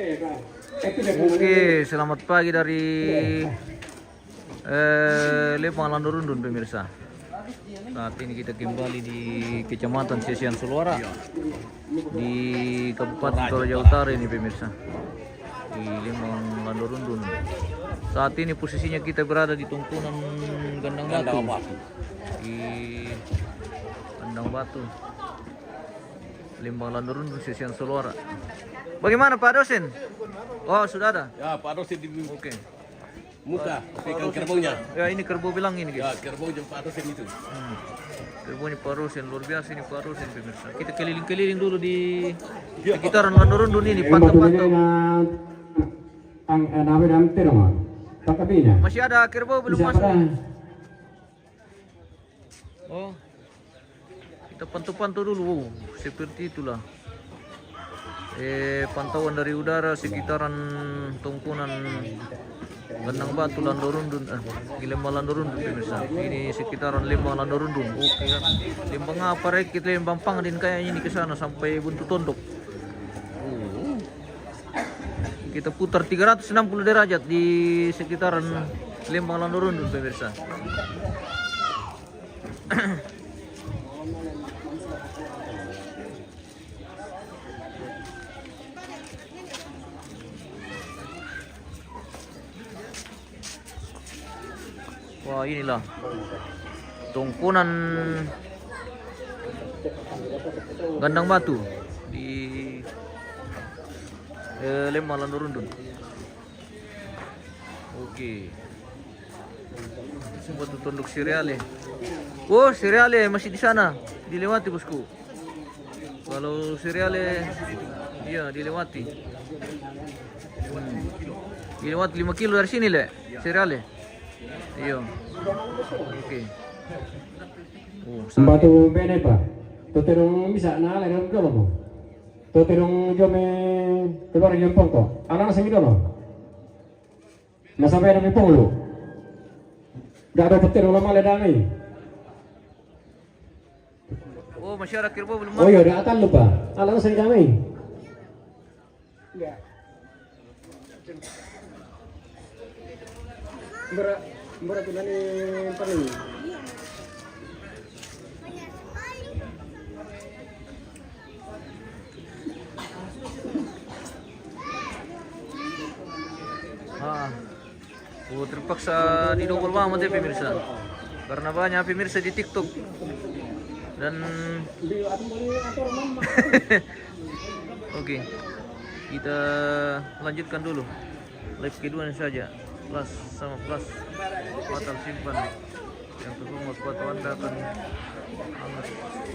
Oke, selamat pagi dari Lembang Landorundun pemirsa. Saat ini kita kembali di Kecamatan Sesian Seluara di Kabupaten Toraja Utara ini pemirsa, di Lembang Landorundun. Saat ini posisinya kita berada di tumpunan Gandang Batu, di Gandang Batu Lembang Landorundun Sesian Seluara. Bagaimana Pak dosen? Oh sudah ada? Ya Pak dosen di Oke. muka, pegang kerbaunya. Ya ini kerbau bilang ini Ya guys. kerbau yang Pak dosen itu. Kerbaunya Pak dosen, luar biasa ini Pak dosen pemirsa. Kita keliling-keliling dulu di sekitaran Landorundun ini, pantau-pantau. Masih ada kerbau belum masuk? Oh, kita pantau-pantau dulu. Seperti itulah. Pantauan dari udara sekitaran tumpunan Gandang Batu Landorundun, di Lembang Landorundun pemirsa. Ini sekitaran Lembang Landorundun. Oke kan. Lembang apa rekit Lembang Pangdin kayaknya ini ke sana sampai Buntu Tondok. Kita putar 360 derajat di sekitaran Lembang Landorundun pemirsa. Wah inilah tumpunan Gandang Batu di Lembang Landorundun. Oke. Semua tuh tunduk Siriale. Oh Siriale masih di sana, dilewati bosku. Kalau Siriale, iya dilewati. Dilewati 5 kilo dari sini le, Siriale. Iya. Oke. Batu bene pa. Toterong bisa na le rom dolo mo. Toterong jome keluar jempong ko. Ana sa dolo. Nasampai na mi polo. Gado toterong lama le dami. Oh, masih ada kerbau belum Oh iya, udah akan lupa. Ala sa dami. Enggak. Berapa ni paling? Terpaksa didobel banget ya pemirsa, karena banyak pemirsa di TikTok dan Oke, kita lanjutkan dulu live kedua saja. Plus sama plus batal simpan yang terus sepatu Anda akan hangat.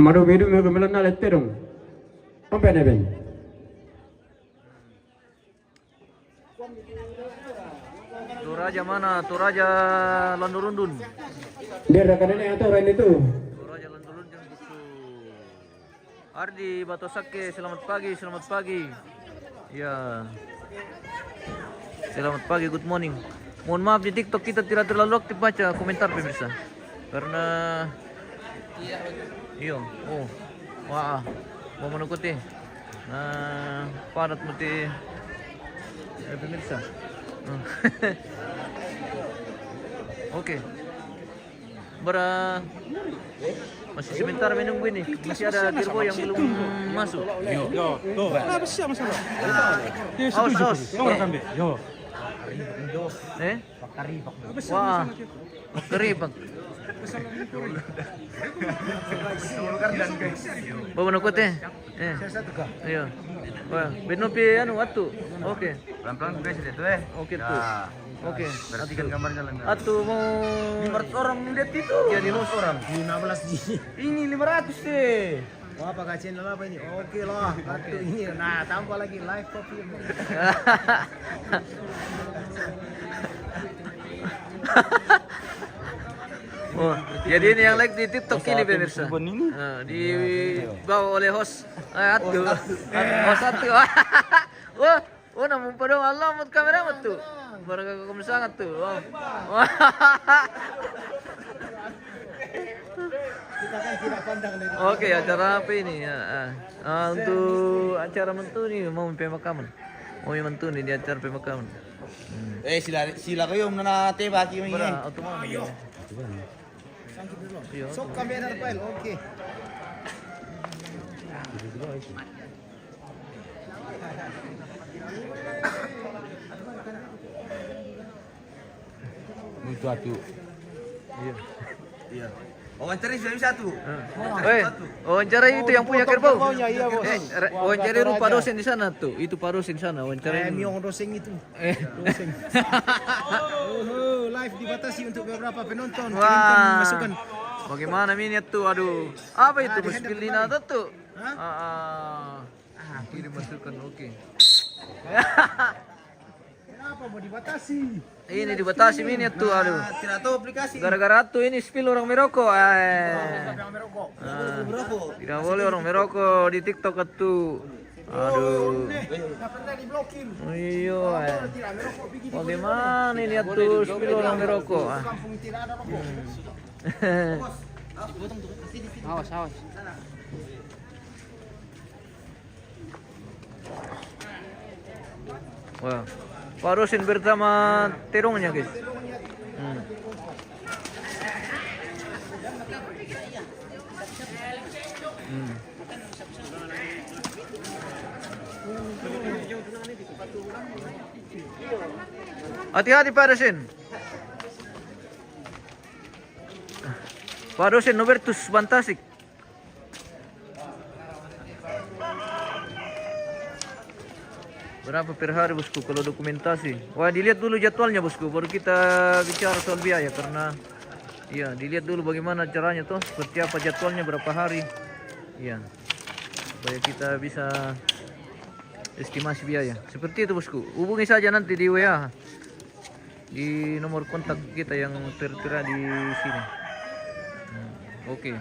Madu bidu me kemelan na letterong. Sampai na ben. Toraja mana? Toraja Landorundun. Dia ada kadang atau orang itu. Toraja Landorundun buku. Ardi Batosake, selamat pagi, selamat pagi. Ya. Selamat pagi, good morning. Mohon maaf di TikTok kita tidak terlalu aktif baca komentar pemirsa, karena iya, oh, wah, mau menukuti, nah, padat muti, pemirsa. Oke, masih sebentar menunggu ini, masih ada kerbau yang belum masuk. Yo, apa sih masalah? Awas. Yo. Wah, keribang. Bawa nukut Iya. Wah, benopi anu atu. Oke. Pelan-pelan guys itu Oke tuh. Oke. Perhatikan gambarnya lah. Atu mau 500 orang lihat itu. Jadi 500 orang. 15 G. Ini 500 deh. Wah, pakai channel apa ini? Oke lah, satu ini. Nah, tambah lagi live copy. Oh, jadi ini yang like di TikTok ini pemirsa. Nah, dibawa oleh host. Atu. Host atu. Wah, namun pada alamat kamera tuh. Barang sangat tuh. Kita kan tidak pandang dari Oke, acara apa ini ya? Untuk acara mentu nih mau pemakaman. Oh, yung mantu ni di acara pemakaman. Sila kayo na teba ki yung Para otomatis. Iya. Sok kamera file, oke. Itu atu. Iya. Iya. Wawancara sudah bisa tuh. Wawancara itu yang punya kerbau. Kerbaunya, iya, Bos. Wawancara Wawancara Pak aja. dosen di sana tuh. Itu Pak dosen di sana wawancara. Miong doseng itu. Doseng. Live dibatasi untuk beberapa penonton. Kirimkan Wah. masukan. Bagaimana minyak tuh? Aduh. Apa itu? di handle Bismillah tuh. Hah? Kirim masukan. Oke. Kenapa mau dibatasi? Ini dibatasi minyak tuh. Aduh. Tidak tahu aplikasi. Gara-gara tuh ini spill orang merokok. Yang merokok. Tidak boleh orang merokok di TikTok tuh. Aduh. Nggak pernah diblokir. Iya. Tidak merokok bikin di Bagaimana ini tuh spill orang merokok? kampung tidak ada rokok. Awas, awas. Wah. Pak Rosin bersama terongnya guys. Hati-hati Pak Rosin. Pak Rosin Nobertus Bantasik. Berapa per hari bosku kalau dokumentasi? Wah dilihat dulu jadwalnya bosku, baru kita bicara soal biaya karena iya dilihat dulu bagaimana caranya tuh, seperti apa jadwalnya berapa hari, iya supaya kita bisa estimasi biaya. Seperti itu bosku, hubungi saja nanti di WA di nomor kontak kita yang tertera di sini. Oke.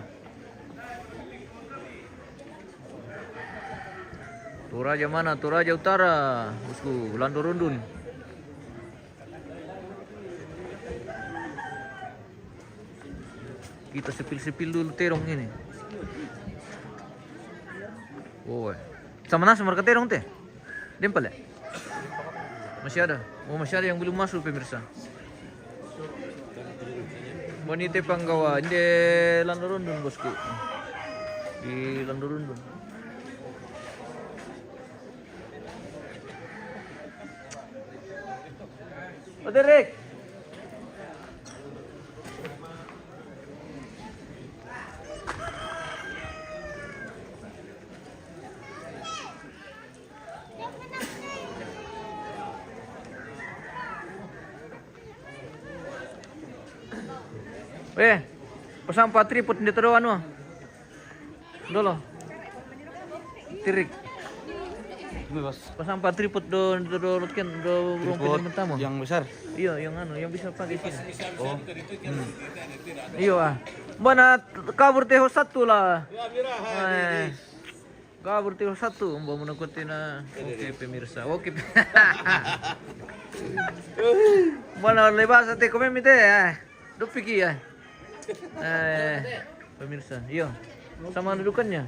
Toraja mana? Toraja Utara, bosku, Lando Rundun. Kita sepil-sepil dulu terong ini. Oh, sama nasi mereka terong teh? Dempel ya? Masih ada? Oh masih ada yang belum masuk pemirsa. Wanita Panggawa, ini Lando Rundun bosku. Di Lando Rundun. Oh, Derek. Pesan 4 tripod di terus anu. Dolo. Tirik. Pasang 4 tripod do kan do rumput pertama. Yang besar. Iya, yang anu, yang bisa pakai sini. Oh. Iya. Mana kabur teh satu lah. Kabur teh satu, mbak menakutina. Oke pemirsa. Oke. Mana lebas teh komen mite ya. Dupiki ya. Pemirsa. Iya. Sama dudukannya.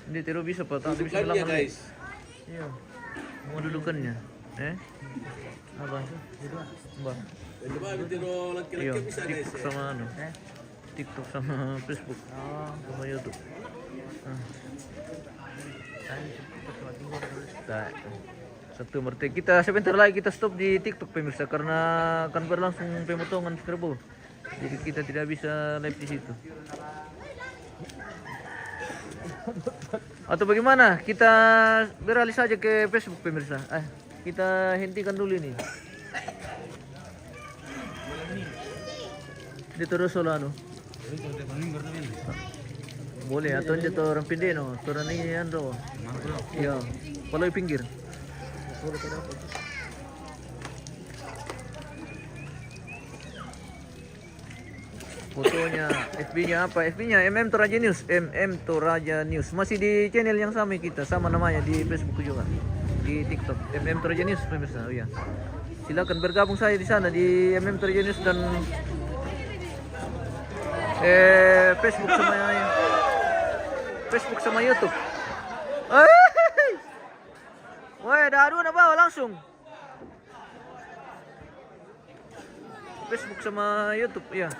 Ini tidak bisa pak, tapi bisa bilang guys. Iya. Mau dudukannya. Apa? Mbak. Iya. TikTok sama anu. TikTok sama Facebook. Sama YouTube. Satu mertek kita sebentar lagi kita stop di TikTok pemirsa karena akan berlangsung pemotongan kerbau. Jadi kita tidak bisa live di situ. Atau bagaimana? Kita beralih saja ke Facebook pemirsa. Kita hentikan dulu ini. Di terus solano. Boleh atau dia orang pindeno, orang ini ando. Iya, kalau di pinggir. Fotonya, FB-nya apa? FB-nya MM Toraja News, MM Toraja News. Masih di channel yang sama kita, sama namanya di Facebook juga, di TikTok MM Toraja News pemirsa. Oh ya, silakan bergabung saya di sana di MM Toraja News dan Facebook sama YouTube. Woi, dadu na bawa langsung. Facebook sama YouTube ya.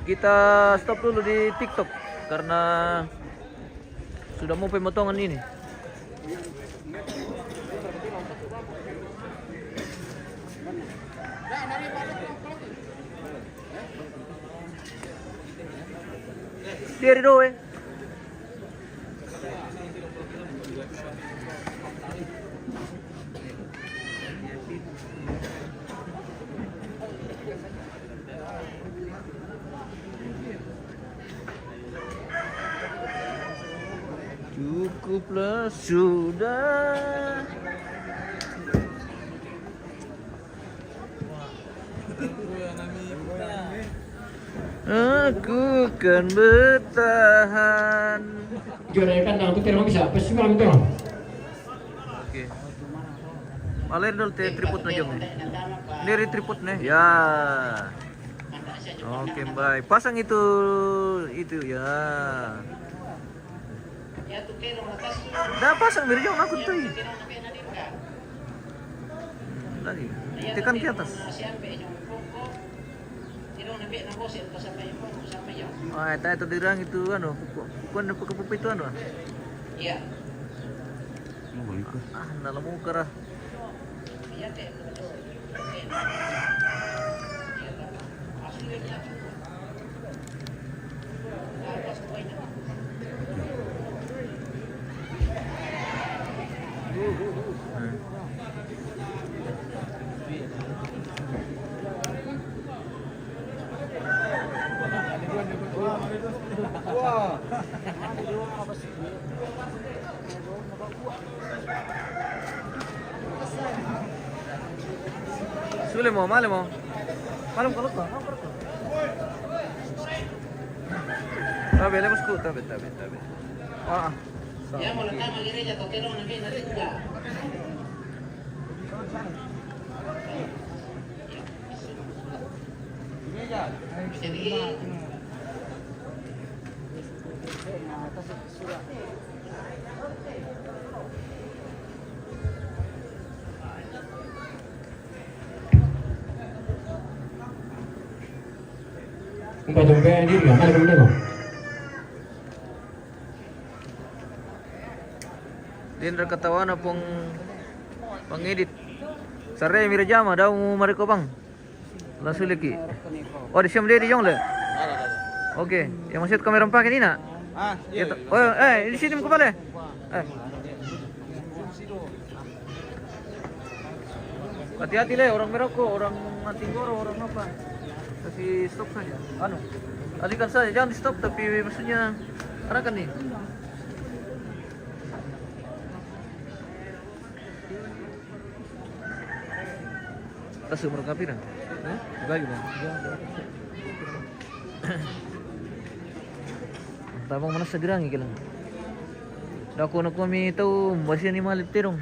Kita stop dulu di TikTok karena sudah mau pemotongan ini. Dari doe. Cukuplah sudah. Aku kan bertahan. Juara kandang tuh tidak bisa, pasti malam itu. Oke. Maler dulu tripod na jom nih. Dari tripod nih. Ya. Oke, baik. Pasang itu ya. Dah pasang dari jauh aku tuh. Lagi. Tekan ke atas. Ah, itu dirang itu anu, bukan pupu itu anu. Iya. Ah, dalam muka. Sulit mau, malam kalau kau. Tabe, lepas tabe. Ah. Ya, mau letak gereja tokero nabi narita. Jadi Empat jam kayak ini nggak ada kemudian. Din ketawa na pong pangedit. Sare mira jama daw mariko bang. Langsung lagi. Oh, di siam dia di jong le. Oke, yang masih kamera pakai ini nak? Ah, iya. Oh, di sini muka balik. Hati-hati le, orang Merauke, orang Matinggoro, orang apa? Kasih stop saja. Anu, alihkan saja, jangan di stop tapi maksudnya arahkan nih. Kasih mereka pirang? Bagi bang. Tabang mana segerang ikilang. Dako na kami tahu masih ni malip terong.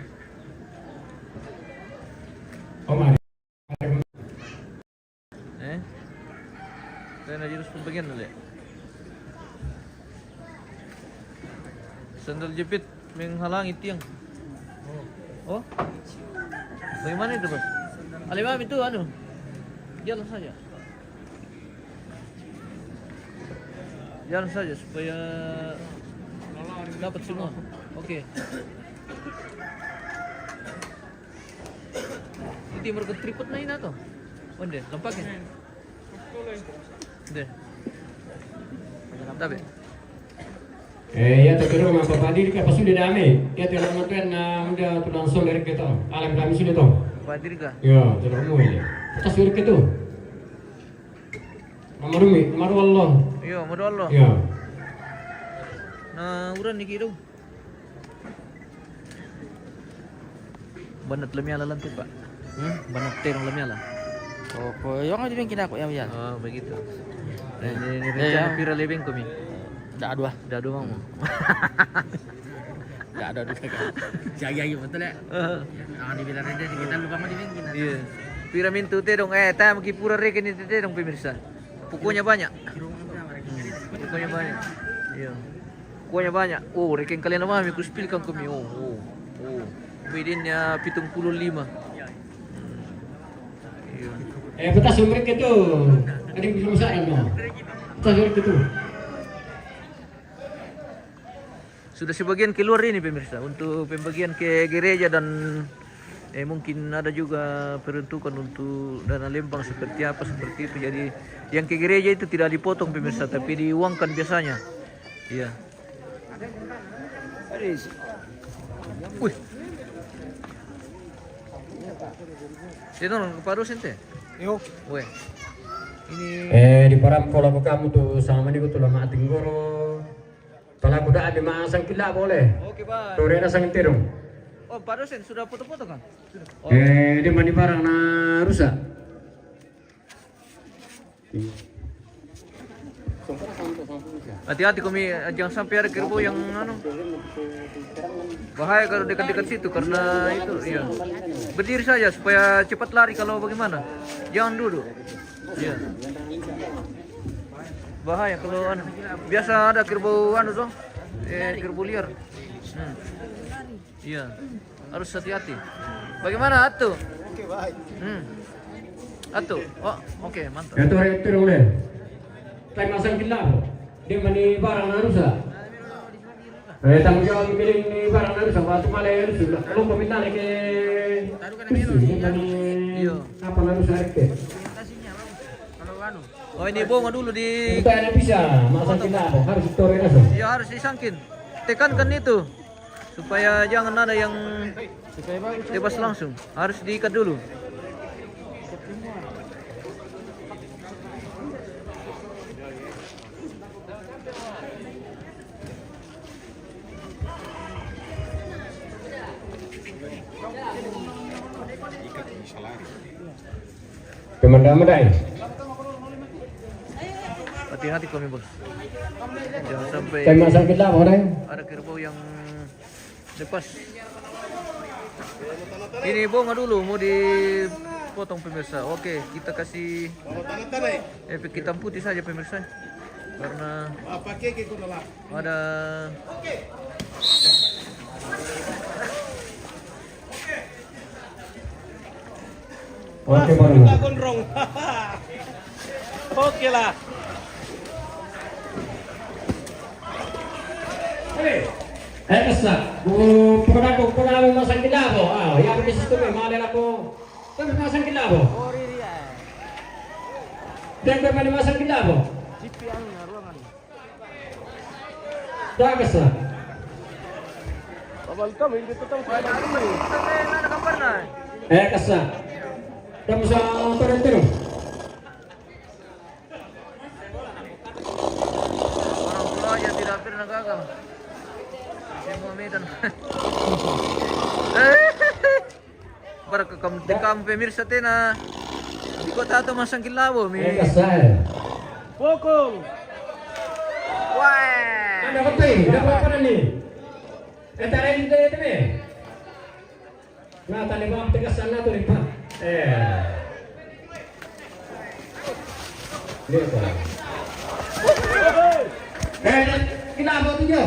Oh my. Saya nak jurus pembagian dulu. Sandal jepit menghalangi tiang. Oh? Bagaimana itu bos? Alimam itu anu, jalan saja. Jalan saja supaya dapat semua. Oke. Ini timur ke tripod na ini atau? Onde, lempakin. Deh. Tapi. Ya terkira rumah Bapak Diri pas sudah damai. Ya tidak mungkin udah langsung dari kita. Alam kami sudah tahu. Padir kah? Ya, tidak mau ini. Kita sudah itu. Nomor Allah. Iya, madu Allah. Ya. Nah, uran ni kiro. Banat lemnya lah lantai pak. Banat terong lemnya lah. Oh, yang ada yang kena aku ya. Oh, begitu. Ini rencana pira lebeng kami. Dah dua. Dah dua mau. Dah ada dua kan. Jaga ya betul ya. Ah dibilang aja kita lupa mah dibikin. Iya. Pira mintu terong ta maki pura reken itu terong pemirsa. Pokoknya banyak. Pokoknya banyak. Iya. Kuahnya banyak. Oh, reking kalian nama mi kuspilkan kami. Oh. Bedinnya 75. Iya. Betas mereka itu. Ada yang belum saya no. Betas mereka itu. Sudah sebagian keluar ini pemirsa untuk pembagian ke gereja dan mungkin ada juga peruntukan untuk dana lembang seperti apa seperti itu. Jadi yang ke gereja itu tidak dipotong pemirsa tapi diuangkan biasanya. Iya. Wih. Itu kepada sente. Yo. Weh. Ini Di param kalau kamu tuh sama ni betul lama tinggoro. Kalau aku dah ada masang kila boleh. Oke, Pak. Tuh rena sang terung. Oh, Pak dosen sudah foto-foto kan? Oh. Di mana barang na rusak. Hati-hati kami jangan sampai ada kerbau yang bahaya kalau dekat-dekat situ karena itu iya. Berdiri saja supaya cepat lari kalau bagaimana. Jangan duduk. Iya. Bahaya kalau biasa ada kerbau tuh. Kerbau liar. Iya. Harus hati-hati. Bagaimana Atu? Oke, baik. Atu. Oh, oke, mantap. Itu hari itu boleh. Tay masang kila po. Di mana barang na rusak. Tanggung jawab pilih ni barang na rusak. Waktu malay rusak. Kalau peminta ke Iya. apa na rusak ke? Oh, ini bonga dulu di Kita ada bisa masang kila po. Harus itu rena so. ya harus disangkin. Tekankan itu supaya jangan ada yang bebas langsung. Harus diikat dulu. Pemandai. Hati-hati kami bos. Jangan sampai Tay masang kila po rin. ada kerbau yang lepas. Ini bonga dulu mau dipotong pemirsa. Oke, kita kasih efek hitam putih saja pemirsa. Karena ada Oke baru. Gondrong. Oke lah. Kesak. Pagkakong masang kila po. Yang bisnis ko may malala ko. Kami masang kila po. Dan kami masang kila po. Dah kesak. Abal kami dito tong Kesak. Kamu sa turun-turun. orang tua yang tidak pernah gagal. Semua medan. Barakam pemirsa tena di kota atau masang kilabo mi. Kesak. Pokong. Wah. Ada apa ni? Ada apa ni? Tarik dito ito ni. Nah, tali mo tegas sana to ripa. Lihat. Kinabo tu jo.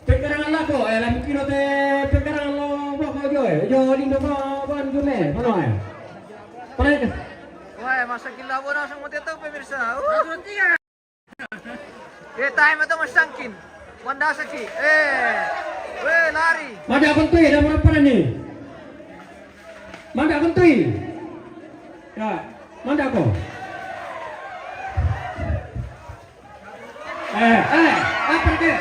Pekarangan lako, lam kilo te pekarangan lo bako jo. Jo lindo ba ban jo me. Ano ay? Pakai. Wah, masang kilabo na sa mga tayo pemirsa. Tayo mo ito masangkin. Wanda sa ki. Lari. Mada akong tuy, dah berapa ni? Mada akong tuy. Ya, mada ako. Apa dia?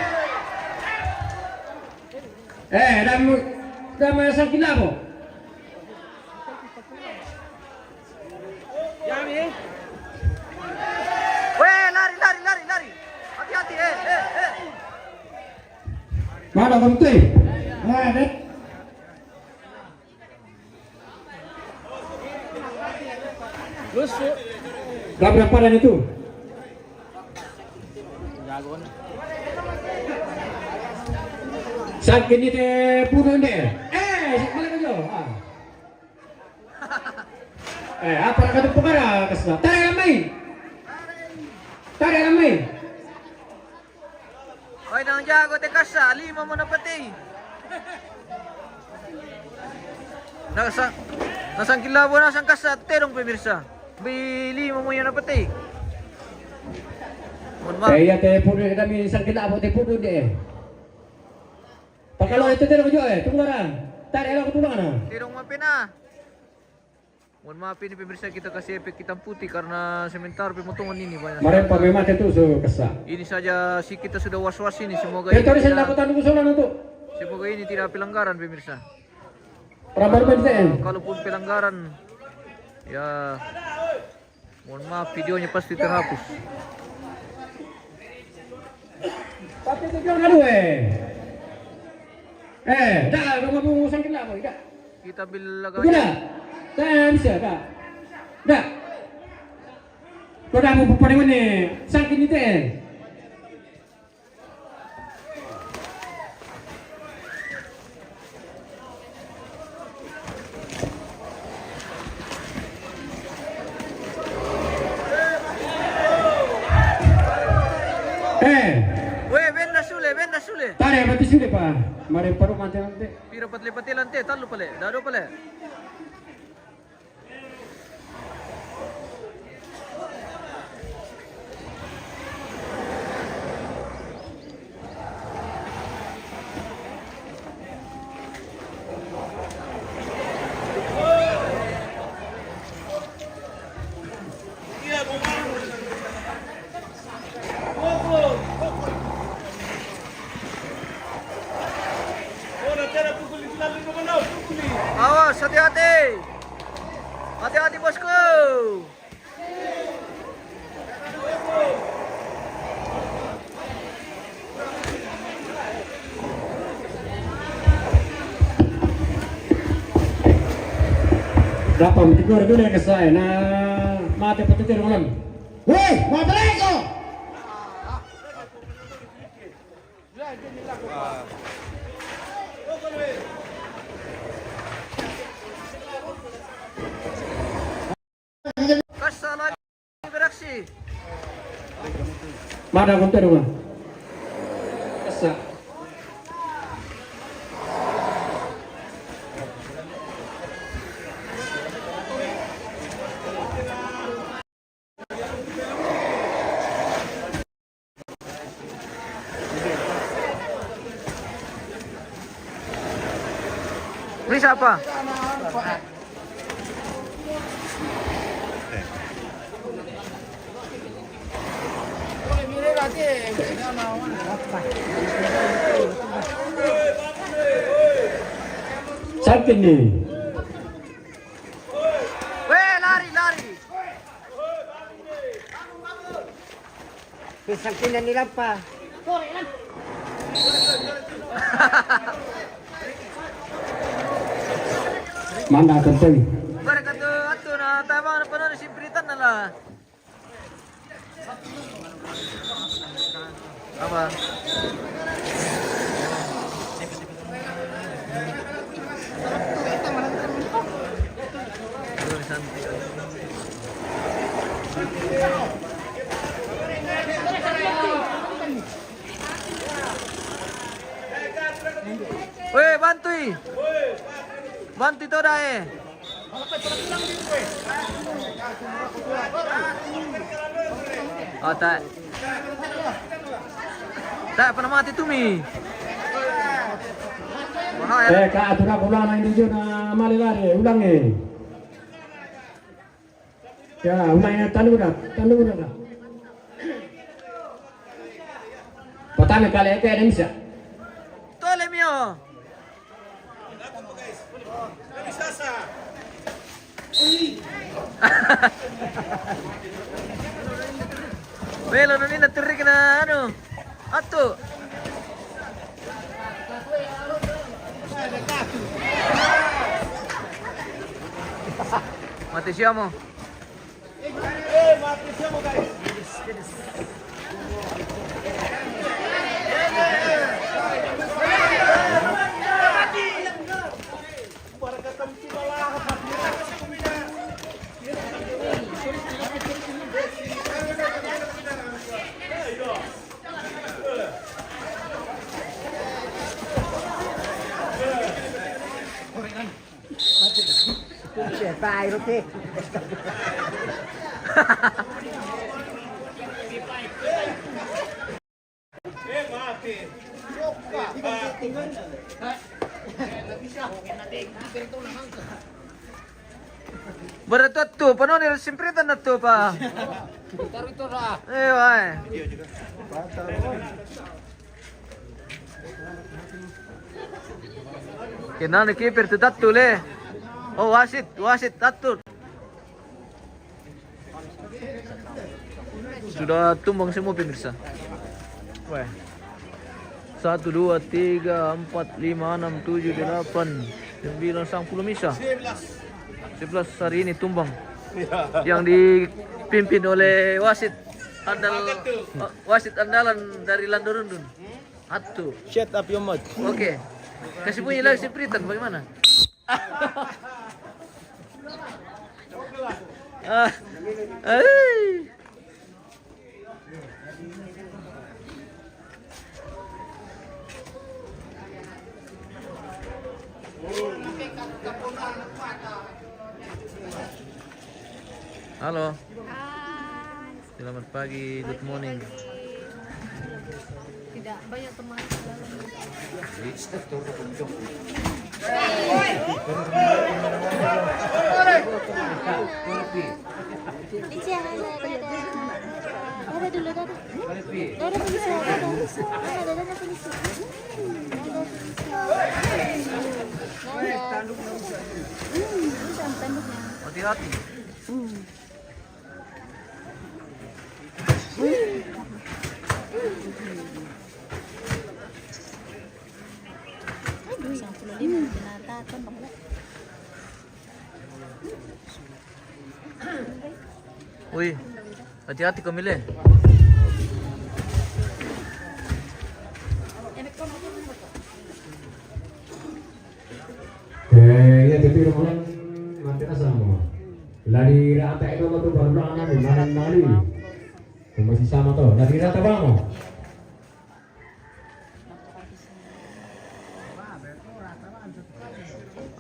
Dah masang kilabo. Lari. Hati-hati, Mana penting? Dek. Lusuk. Dah berapa dan itu? Jagoan. Sakit ni teh puluh ni. Malah kau. Apa nak kata perkara kesana? Tarik ramai. Hoy, nang jago te kasa, 5 mo na pati. Nasang kilabo nasang kasa, terong pemirsa. Bili mo yan na pati. Kaya te puno kami isang kilabo te puno de. Pakalo itu terong jo tunggaran. Tari ala ko tulungan. Terong mapina. Mohon maaf ini pemirsa kita kasih efek hitam putih karena sementara pemotongan ini banyak. Mare pamemate tu so kasa. Ini saja si kita sudah was-was ini semoga Itu ini saya dapat usulan itu. semoga ini tidak pelanggaran pemirsa. Rabar benten. Kalaupun pelanggaran ya mohon maaf videonya pasti terhapus. Tapi tu jangan dah ngomong usang kilabo, dah. Kita bilang Tidak. Tak bisa, dah. Dah. Kau dah mau pada mana? Sakit ni teh. Weh, venda sule. Tare mati sudah pak. Mari paru mati nanti. Pira patli lante, talu pale, dado pale. Awas, hati-hati. Hati-hati bosku. Berapa tidur dulu ke saya? Nah, mati petir ulang. Woi, mau balik kau? Kasa lagi beraksi. Mana konten rumah? Kesa. Ini siapa? Sakit nih. Weh, lari. Sakit na nila pa. Mana konten? Barang atu na tama na panood si Britan na la. Apa? Weh, bantui. Bantu itu dah Oh tak. Tak pernah mati tu mi. Bahaya. Kak aturan ulang na hindi na malilari, ulang eh. Ya, ulang na talo na. Patame kali kaya na bisa. Tole mio. Melo no nila tirik na ano. Ato. Mati siya mo. tayo roti. Beratot tuh, penuh nih simpritan na tuh pa. Eh, wah. Kena nih kiper tuh tatu le. Oh wasit tatu. Sudah tumbang semua pemirsa. Wah. 1, 2, 3, 4, 5, 6, 7, 8, 9, 10 misa. 11 hari ini tumbang. Yang dipimpin oleh wasit andalan dari Landorundun. Atu. Shut up your mouth. Oke. Kasih bunyi lagi simpritan bagaimana? Eh. Halo. Selamat pagi, good morning. Tidak banyak teman Ada dulu, ada polisi, ada polisi. Tanduknya. Hati-hati. Wih, hati-hati kau milih. Ya tapi rumah mati sama. Lari rata itu tuh baru nari. Masih sama tuh. Lari rata bango.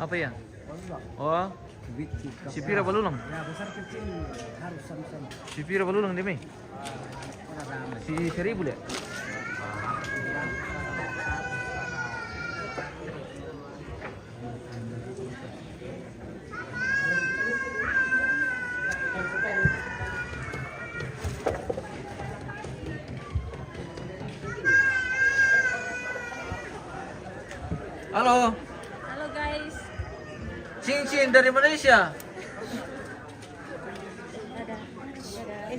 Apa ya? Oh, si Pira balulang. Si Pira balulang demi. Si 1000 deh. Halo, Halo guys. Cincin dari Malaysia.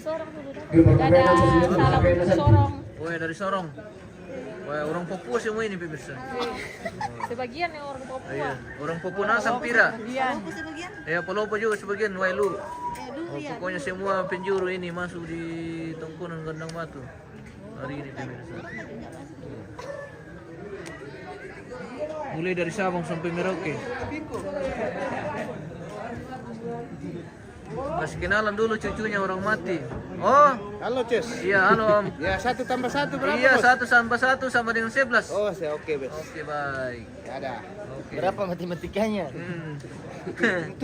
Sorong dulu dadah. Salam Sorong. Woi, dari Sorong. Woi, orang Papua semua ini pemirsa. Sebagian yang orang Papua. Iya, orang Papua nasam Pira. Iya. Ya, Palopo juga sebagian, Wailu. Oh, pokoknya semua penjuru ini masuk di Tongkonan Gandang Batu hari ini pemirsa. Mulai dari Sabang sampai Merauke. Kasih kenalan dulu cucunya orang mati. Oh, Halo Cus. iya halo Om. Ya 1 tambah 1 berapa? Iya, Bos? 1 tambah 1 sama dengan 11. Oh, saya oke, Bos. Oke, baik. Ada. Oke. Berapa matematikanya? 7.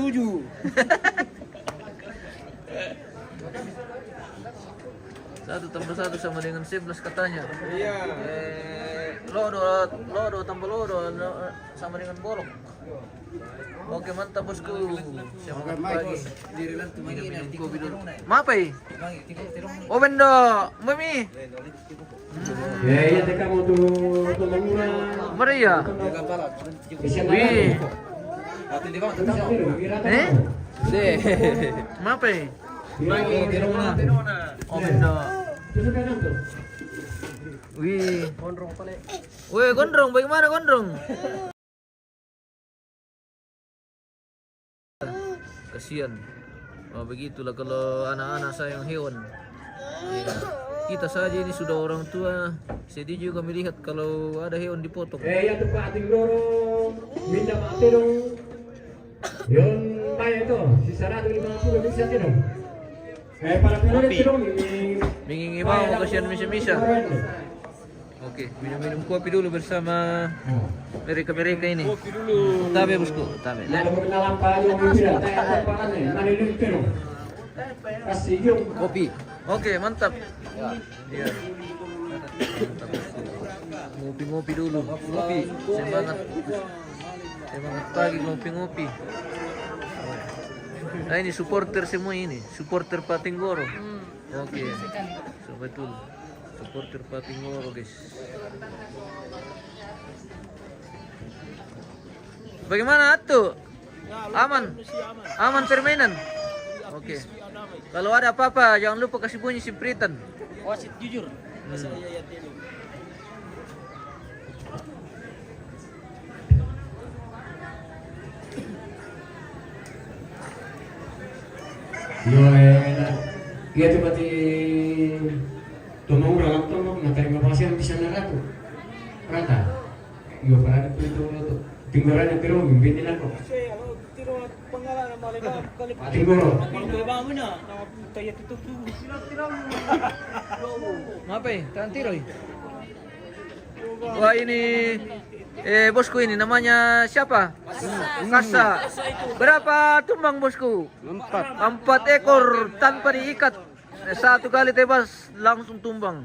1 tambah 1 sama dengan 11 katanya. Iya. Lodo tambah lodo sama dengan bolok. Oke, mantap bosku. Selamat pagi. Minum kopi dulu. Mapai? Oh bendo, mami. Ya teka mau tuh mengurang. Maria. Wih. Mapai? Oh bendo. Wih. Gondrong pala. Wih, gondrong, bagaimana gondrong? Kasihan. Oh, begitulah kalau anak-anak sayang hewan. Ya. Kita saja ini sudah orang tua, sedih juga melihat kalau ada hewan dipotong. Ya tuh Pak Ating dorong. Minta mati dong. Yon bayar itu. Sisa 150 bisa aja dong. Para penonton itu dong. Mengingi mau kasihan misa-misa. Oke, minum-minum kopi dulu bersama mereka-mereka ini. Kopi dulu. Tabe bosku, tabe. Kalau kenalan Pak Haji mau bilang, apa nih? Mari dulu tuh. Kasih yuk. Kopi. Oke, mantap. Iya. Mantap, bosku. Ngopi-ngopi dulu. Ngopi. Semangat. Semangat pagi ngopi-ngopi. Nah ini supporter semua ini, supporter Patinggoro. Oke, so, betul. Supporter Patinggoro guys. Bagaimana tuh? Aman? Aman permainan? Oke. Kalau ada apa-apa jangan lupa kasih bunyi simpritan. Wasit jujur. Yo, iya tuh berarti tumang udah tumang nak terima pasien di sana ratu. Rata. Yo, pada itu tinggalan yang terus mimpiin aku. Tinggoro. Apa ya? Tantiroy. Wah ini bosku ini namanya siapa? Kasa. Berapa tumbang bosku? 4 ekor tanpa diikat. Satu kali tebas langsung tumbang.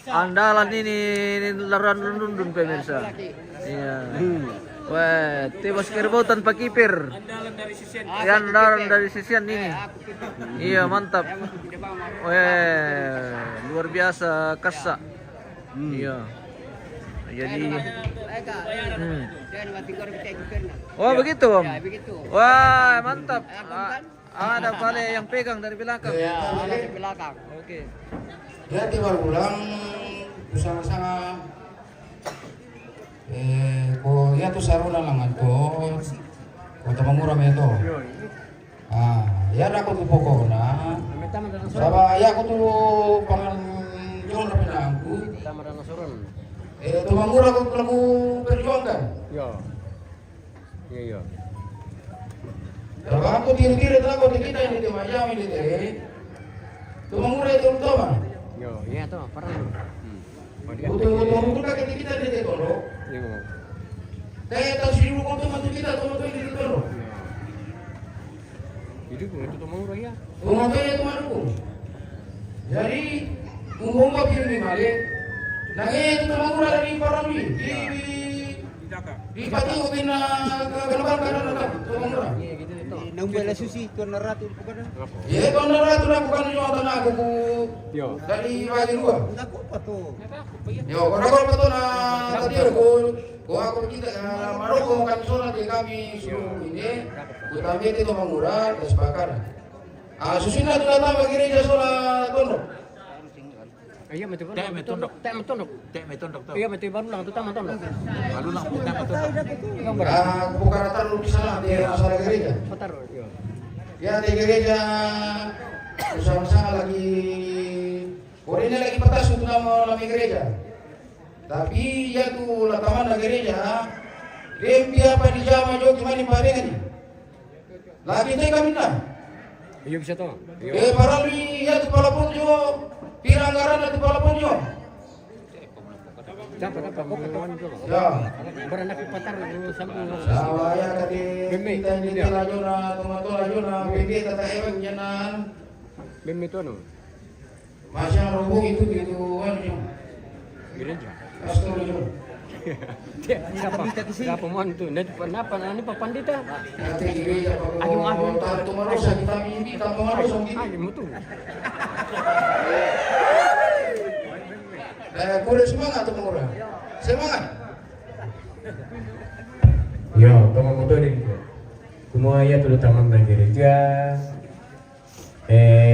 Andalan ini laran lundun pemirsa. Iya. Wah, tebas kerbau tanpa kiper. Andalan dari sisian ini. Iya mantap. Wah, luar biasa Kasa. Iya. Jadi oh begitu Om. Wah mantap. Ada pale yang pegang dari belakang. Dari belakang. Oke. Ya tiba ulang bersama-sama ko ya tuh saruna langan to kota mangura me to ya aku tuh pokoknya sama ya aku tuh pangan jual rapi aku tuh mangura aku lagu perjuangan Iya. kalau aku tiri-tiri tuh aku kita ini di Majam ini tuh mangura itu utama Iya tuh, pernah. Betul-betul kakek kita di Toro. Kayak tahun 1000 kau tuh kita tuh di Toro. Itu itu murah ya. Umatnya itu malu. Jadi umumnya pilih balik. Nah itu murah dari Parawi di pati ubina kegelombang karena itu murah. Nombela susi tuan ratu bukan? Ya tuan ratu lah bukan cuma tanah aku dari bagi dua. Aku apa tuh? Yo, kalau betul na tadi aku kita Maroko kan soal di kami seluruh ini, kami itu mengurang dan sepakat. Susina itu datang bagi gereja soal tondok. Iya mesti tondok. Tek metondok. Iya mesti baru lang tu tama tondok. Lalu lang putar betul. Bukan taruh di sana di masalah gereja. Taruh. Iya. Ya di gereja bersama-sama lagi. Ini lagi petas untuk nama gereja. Tapi ya tu lataman gereja. Dia apa di jama jo gimana parengan ni? Lagi teh kami nak. Iya bisa tu. Parali ya tu palapun jo. Piranggaran tu palapun jo. Dapat pengumuman tu. Ya. Beranak patar sampai. Saya kati kita ni lajuna, tomato lajuna, bebe kata ewek janan. Bemme tu anu. Masya rombong itu gitu anu. Gereja. Pastor jo. Siapa mohon tu? Kenapa ni papandita? Nanti gereja Pak. Tanto marosa kita mimpi tanto marosa gitu. Mutu. Kuda semangat tu mengurang. Semangat. Yo, tolong motor ni. Semua ya terutama di gereja.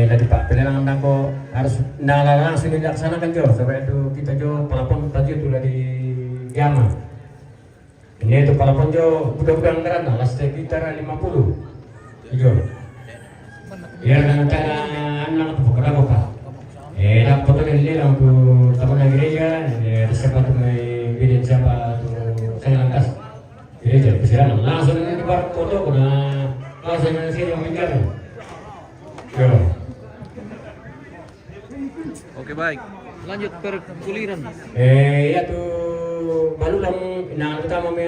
Nanti Pak pelelangan nangko harus langsung dilaksanakan jo. Sampai itu kita jo pelapon tadi tu di Gama. Ini itu pelapon jo budak-budak anggaran lah. Sekitar 50. Jo. Ya nanti anak tu berapa Pak? Dapat foto ini untuk taman gereja. Siapa tu gereja siapa tu saya langkas gereja kesiran langsung di bar foto kuna langsung yang menjadi. Yo. Oke baik. Lanjut perkuliran. Ya tu baru lang inang utama may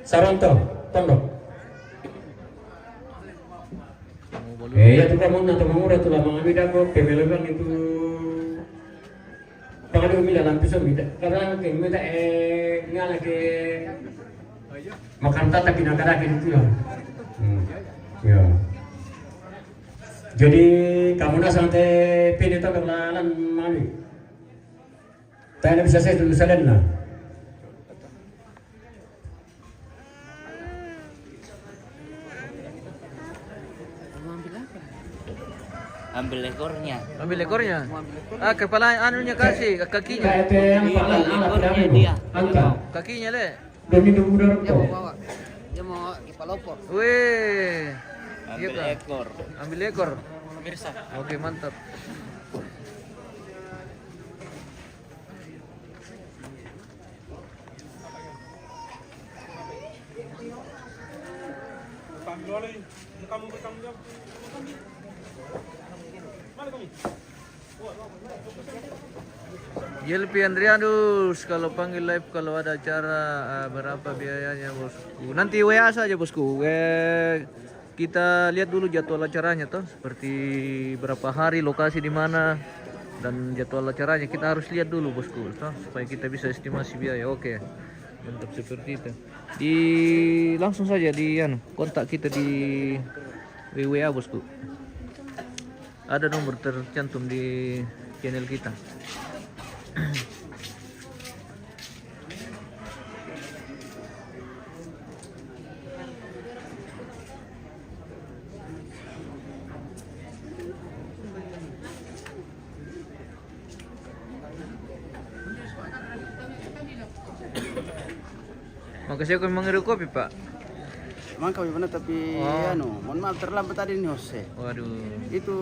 Saronto, Tondok. Ya tu kamu nanti mengurus tu lah mengambil aku kemelogan itu. Pangadu mila lampi so mita. Karena kita ngala ke makan tata kinakadakin itu ya. Ya. Jadi kamu nak sampai pilih tu kelalan mami. Tak bisa saya tulis saden lah. Ambil ekornya. Ambil ekornya. Ah, kepala anunya kasih, kakinya. Kayak yang pakai alat dia. Angkat. Kakinya le. Demi dulu Dia mau bawa. Dia mau ipalopor. Weh. Iya Ambil kah? ekor. Ambil ekor. Pemirsa. Oke, mantap. Yelpi Andrianus, kalau panggil live kalau ada acara berapa biayanya bosku? Nanti WA saja bosku. Kita lihat dulu jadwal acaranya toh, seperti berapa hari, lokasi di mana, dan jadwal acaranya kita harus lihat dulu bosku, toh, supaya kita bisa estimasi biaya. Oke, mantap seperti itu. Langsung saja di kontak kita di WA bosku. Ada nomor tercantum di channel kita. Makasih aku mengirim kopi pak. Emang kami benar tapi mohon maaf terlambat tadi nih Jose. Waduh. Itu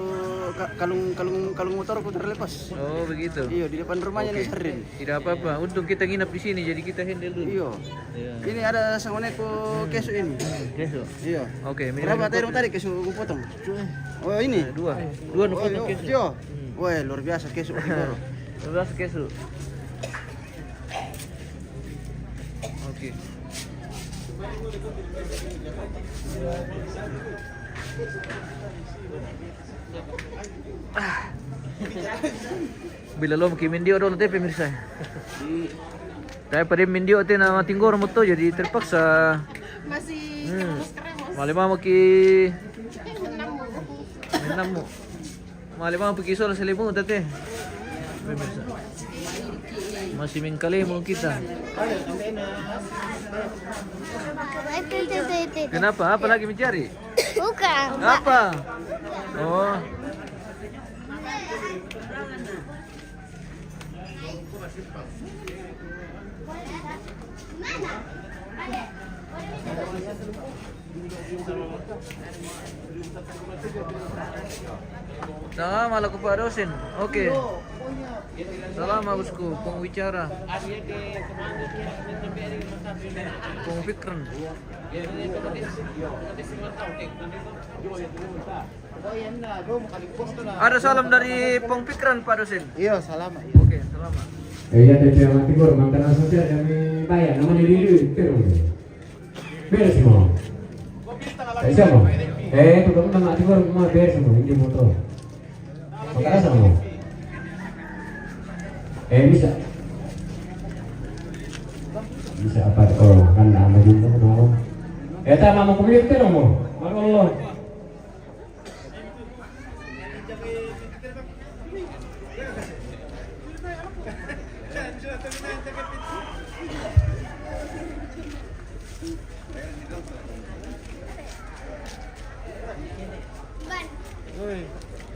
kalung motorku terlepas. Oh begitu. Iya di depan rumahnya nih Sarin. Tidak apa-apa. Untung kita nginap di sini jadi kita handle dulu. Iya. Ini ada sangoneko kesu ini. Kesu. Iya. Oke. Berapa tadi kesu gue potong? Oh ini. Dua potong kesu. Iya. Wah luar biasa kesu. Luar biasa kesu. Oke. Bila lo mungkin mendio dulu teh pemirsa. Daripada mendio teh nama tinggor moto jadi terpaksa. Masih Malimah maki menamu. Malimah pergi soal selimu teh. Pemirsa. Masih mengkalimu kita. Kenapa? Apa lagi mencari? Bukan. Apa? Oh. Salam ala Pak dosen. Oke. Salam bosku, pembicara. Pengfikran. Ada salam dari pengfikran Pak dosen. Iya salam. Oke, selamat. Ya dari Jawa Timur mantan sosial kami bayar namanya dulu terus. Beres semua. Siapa? Itu kamu nama Timur mau beres semua ini motor. Makanya sama. Bisa apa? Oh kan nama juga mau. Tak mau kulit terus mau. Allah.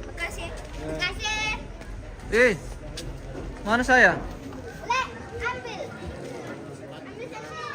Makasih. Makasih. Mana saya? Le, ambil. Ambil sendiri.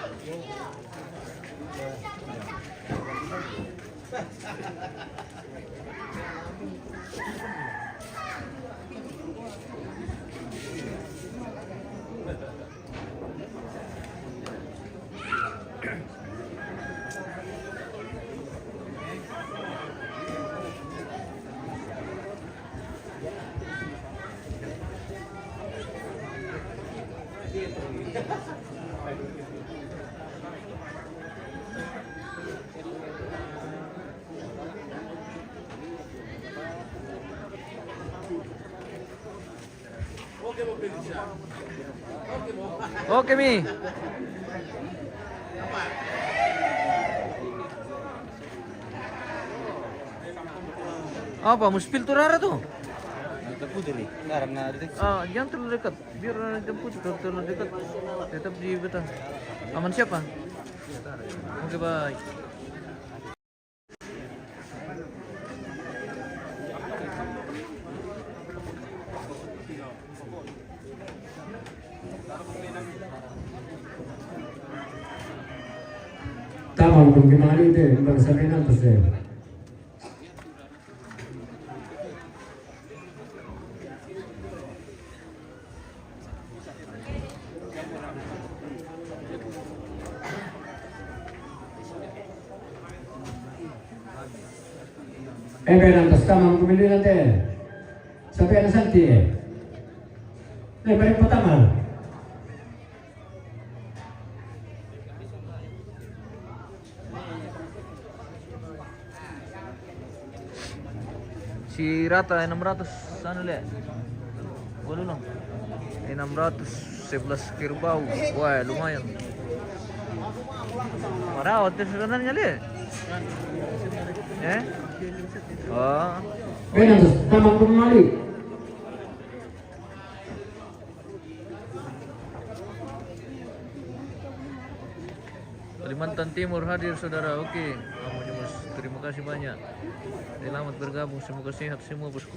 Oke Mi. Apa muspil tuh Rara tuh? Terputus nih, karena deteksi. Jangan terlalu dekat, biar jemput terlalu dekat. Tetap di betah. Aman siapa? Oke baik. Tama kung gimana itu, untuk sabihin natin sa'yo. Nanti tama kumili natin. Sabihin na santi. Balik pertama. Si Rata 600 sana le. Wala lang. 611 kerbau. Wah, lumayan. Marawat sebenarnya le. Oh. Nanti tama kumali. Kalimantan Timur hadir saudara. Oke. Mas, terima kasih banyak. Selamat bergabung. Semoga sehat semua bosku.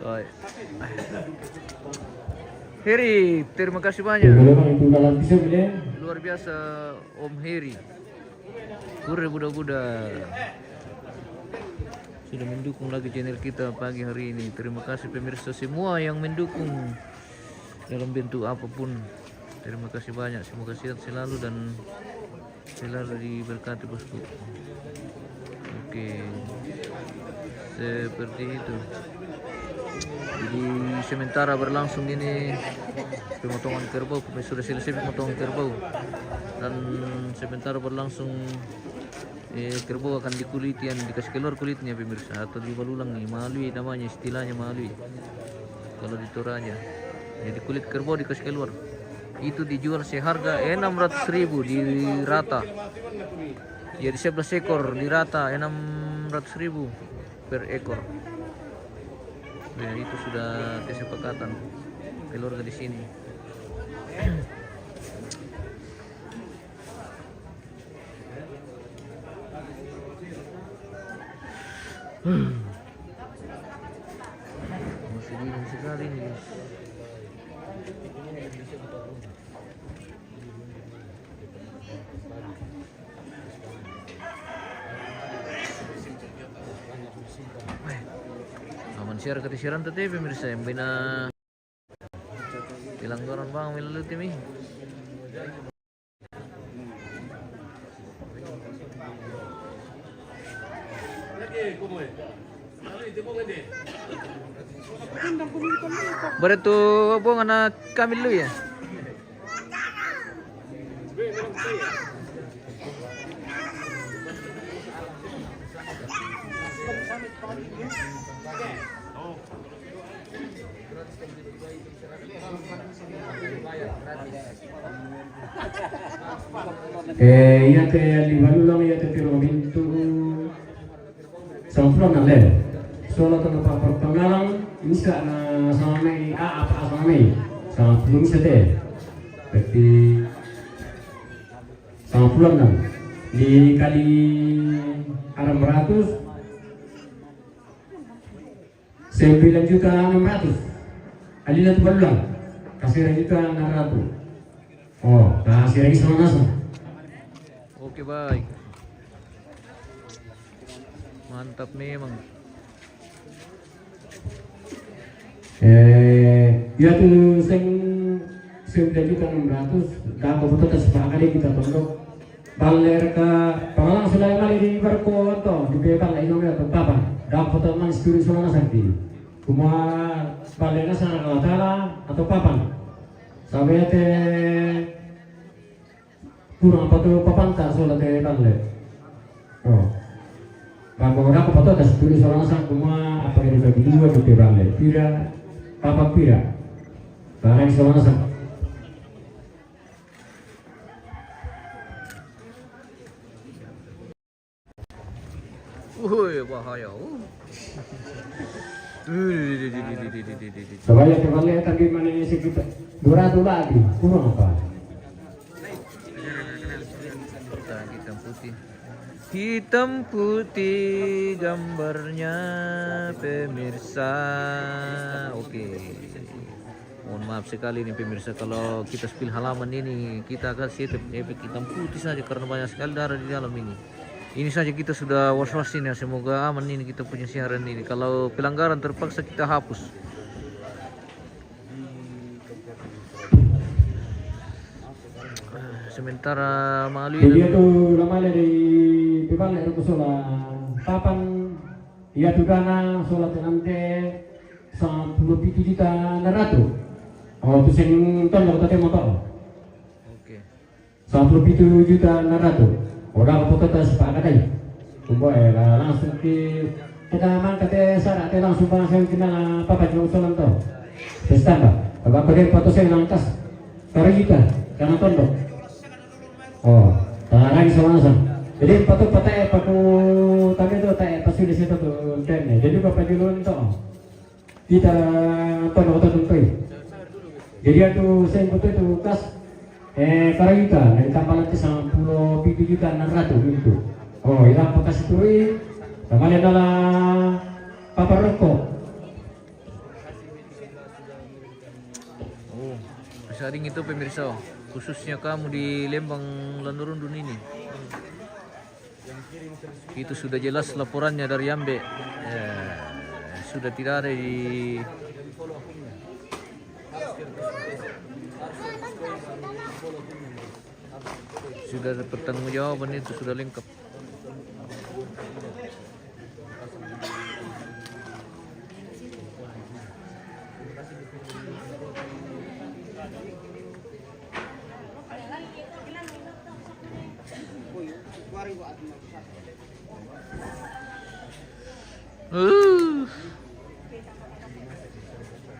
Baik. Heri, terima kasih banyak. Itu dalam pisau ini. Luar biasa Om Heri. Kure buda-buda sudah mendukung lagi channel kita pagi hari ini. Terima kasih pemirsa semua yang mendukung dalam bentuk apapun. Terima kasih banyak. Semoga sehat selalu dan selalu diberkati bosku. Oke, seperti itu. Jadi sementara berlangsung ini pemotongan kerbau, sudah selesai pemotongan kerbau dan sementara berlangsung kerbau akan dikuliti, yang dikasih keluar kulitnya pemirsa atau dibalulangi, malui namanya, istilahnya malui kalau di Toraja. Jadi kulit kerbau dikasih keluar, itu dijual seharga 600.000 di Rata. Jadi 11 ekor di Rata 600.000 per ekor. Ya, itu sudah kesepakatan keluarga di sini. Masih dingin sekali nih. Share ke siaran tadi pemirsa yang bina pelanggaran bang melalui tim ini. Beretu bong anak kami lu ya. Iya teh di Balulang iya teh Piro Bintu Sampulan nale. Solo tengah papar pengalang miska na sama mai apa sama mai sama belum sete. Berarti Sampulan kan dikali 600 9.600.000 alina tu Balulang kasih 1.600.000. Oh, kasih lagi sama nasa. Oke baik, mantap memang. Ya tuh sing 9.600.000 dah kebetulan sepakali kita tunduk baler ke pengalang sudah kali di berko to di bebal Indonesia ke papan dah foto man studi suara sakti kuma balernya sana kalatala atau papan sampai te kurang apa tuh papan tak sudah te baler oh bangko dah foto dah studi suara sang kuma apa yang dibagi dua di baler pira papa pira barang suara sang. Wih, bahaya. Sebaya kita lihat gimana sih kita 200 lagi, kurang apa? Hitam putih. Hitam putih gambarnya pemirsa. Oke. Mohon maaf sekali nih pemirsa kalau kita spill halaman ini kita kasih efek hitam putih saja karena banyak sekali darah di dalam ini. Ini saja kita sudah was-wasin ya, semoga aman ini kita punya siaran ini. Kalau pelanggaran terpaksa kita hapus. Sementara melalui Jadi itu namanya di Pipan itu kusola papan ia tuh dana solat nanti 10 juta naratu. Oh itu sing tolong tadi motor. Oke. 10 juta naratu. Orang foto tas sepakat aja. Kumbo langsung kita mangkat syarat langsung langsung kena papan solat tuh. Standar. Kalau kau foto saya langkas karita karena tondok. Oh, tarang sama-sama. Jadi patu tadi itu pasti di situ tuh temnya. Jadi bapak dulu itu kita tondok tuh. Jadi aku saya foto itu kas karita dari tambah nanti 10 juta 600 gitu. Oh, hilang bekas itu namanya adalah papa rokok. Oh, saring itu pemirsa, khususnya kamu di Lembang Landurundun ini. Itu sudah jelas laporannya dari Yambe. Sudah tidak ada di sudah ada pertanggungjawaban itu sudah lengkap.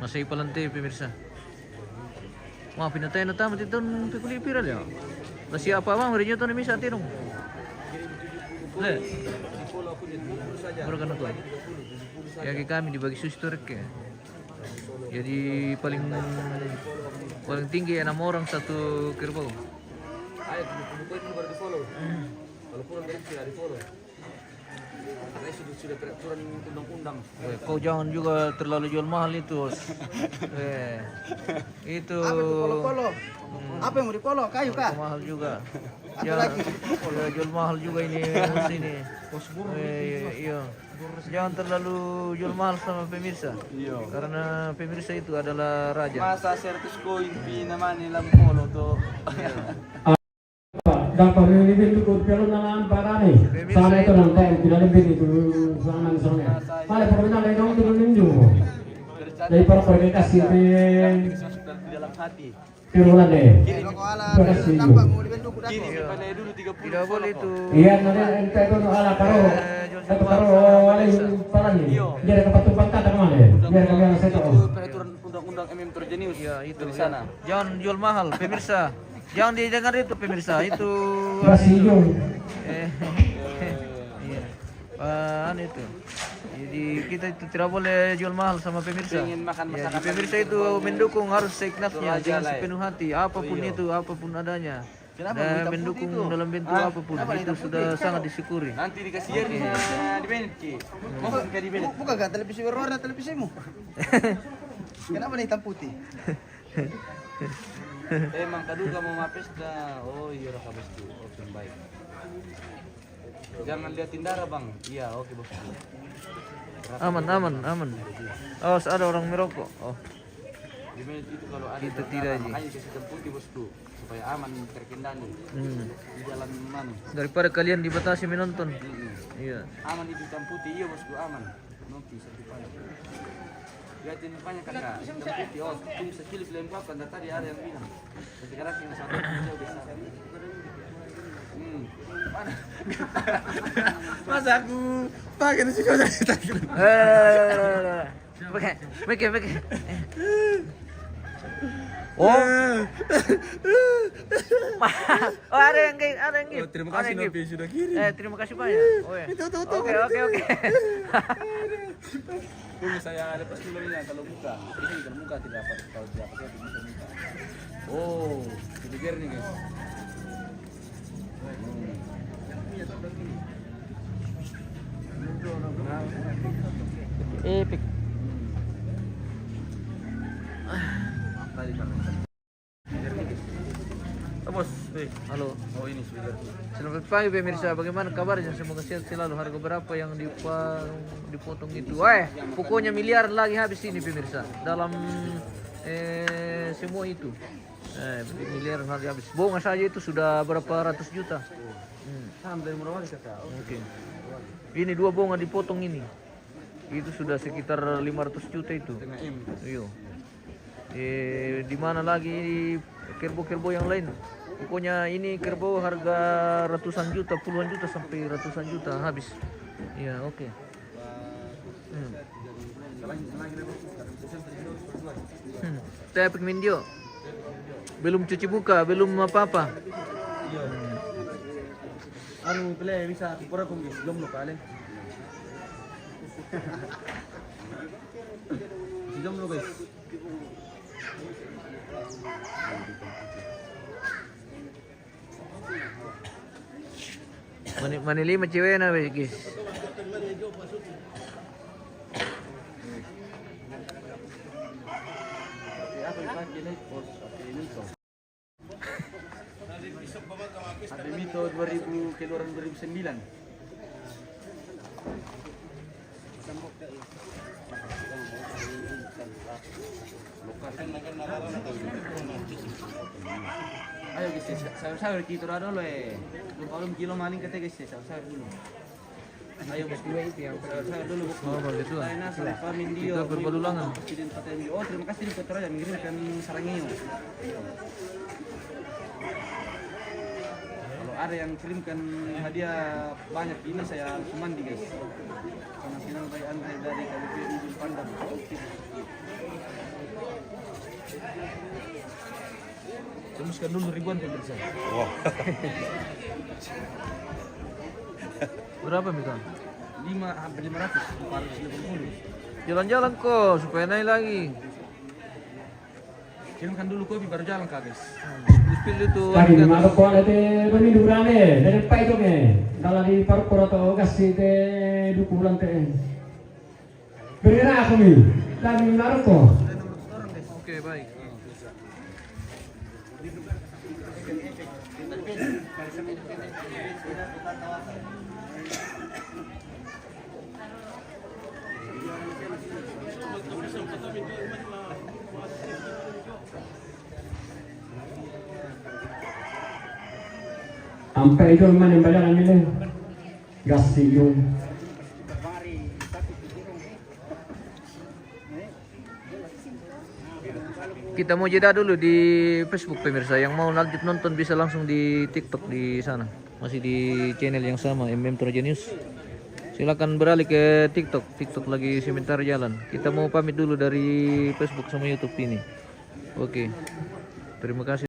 Masih palante pemirsa. Maafin na tayo na tama dito ng pikuli piral ya. Nasi apa bang hari itu nih misal tinung. Le. Baru kan tuh. Ya kami dibagi suster ke. Jadi paling tinggi 6 orang satu kerbau. Ayo, itu baru di follow. Kalau kurang dari tidak di follow. Karena sudah peraturan undang-undang. Kau jangan juga terlalu jual mahal itu. Itu. Polo-polo. Apa yang mau dipolo? Kayu kah? Mahal juga. Ya, jual mahal juga ini sini. Iya. Jangan terlalu jual mahal sama pemirsa. Iya. Karena pemirsa itu adalah raja. Masa sertus koin naman nilang polo to. Dapat ini itu kalau dalam parane sana itu nanti tidak lebih itu sana sana malah permintaan itu turun ninju dari para pergerakan di dalam hati. Tirulan deh. Tidak boleh itu. Iya nanti ente itu ala karo satu karo ala parane jadi kepatung kata mana biar kami yang saya tahu. Peraturan undang-undang MM terjenius. Ya itu di sana. Jangan jual mahal pemirsa. Jangan didengar itu pemirsa, itu Masih hijau. Iya. Itu. Jadi kita itu tidak boleh jual mahal sama pemirsa. Pengen makan Ya, masakan pemirsa itu mendukung harus seikhlasnya, jangan sepenuh hati, apapun itu, apapun adanya. Dan mendukung dalam bentuk apapun itu sudah sangat disyukuri. Nanti dikasih di Bennett ki. Bukan gak televisi berwarna televisimu. Kenapa nih hitam putih? Emang kaduga mau mapes dah. Oh iya raka bosku. Oke baik. Jangan liatin darah bang. Iya oke bosku. Aman, aman, aman. Oh, ada orang merokok. Oh, Di menit itu kalau ada Kita perkara, tidak, Ji. makanya kasih hitam putih bosku supaya aman terkendali di jalan mana. daripada kalian dibatasi menonton. Iya. Aman itu hitam putih, iya bosku aman. Nopi satu pagi. Lihatin banyak kakak, hitam putih. Oh, itu bisa pilih pelempar kan tadi ada yang bilang. Sekarang yang satu jauh besar. Mana? Masa aku pakai nasi kau jadi tak kira. Pakai. Oh. Oh, ada yang gift. Terima Ada kasih yang gift. Nopi sudah kirim. Terima kasih banyak. Oh, ya. Oke. Tunggu saya lepas dulu ini kalau buka. Ini kalau buka tidak apa kalau tidak apa saya bisa buka. Oh, jadi biar nih guys. Epic. Tadi kan. Bos, halo. Oh ini sudah. Selamat pagi pemirsa, bagaimana kabarnya? Semoga sehat selalu. Harga berapa yang dipotong itu? Pokoknya miliaran lagi habis ini pemirsa. Dalam semua itu. Miliaran lagi habis. Bunga saja itu sudah berapa ratus juta. Sampai murah banget kakak. Oke. Ini 2 bunga dipotong ini. Itu sudah sekitar 500 juta itu. Tengah M. Iya. Di mana lagi kerbau-kerbau yang lain? Pokoknya ini kerbau harga ratusan juta, puluhan juta sampai ratusan juta habis. Iya, oke. Saya Mindio. Belum cuci muka, belum apa-apa. Anu pele bisa pura kong guys, belum lo kalian. Belum lo guys. Manilima cewek na guys. Ada Mito 2000 keluaran 2009. Ayo guys, sayur-sayur kita dulu Kalau kilo maling kita guys, sayur dulu. Ayo guys, sayur dulu. Oh, begitu. Kita berbalulangan. Oh, terima kasih di Kotor yang mengirimkan sarangnya. Kalau ada yang kirimkan hadiah banyak ini saya langsung mandi guys. Nasional by Andre dari KBP Ujung Pandang. Cemuskan dulu ribuan pemirsa. Berapa Mika? 500. Jalan-jalan kok supaya naik lagi. Kirimkan dulu kopi baru jalan kak guys. Spill itu. Kami masuk ko ate pamindurane dari pai to ke. Dala di parpor to kasih te dukulan te. Berira aku mi. Kami masuk ko. Oke, baik. Sampai itu mana yang banyak ambil gas yung. Kita mau jeda dulu di Facebook pemirsa. Yang mau lanjut nonton bisa langsung di TikTok di sana. Masih di channel yang sama MM Toraja News. Silakan beralih ke TikTok. TikTok lagi sebentar jalan. Kita mau pamit dulu dari Facebook sama YouTube ini. Oke. Terima kasih.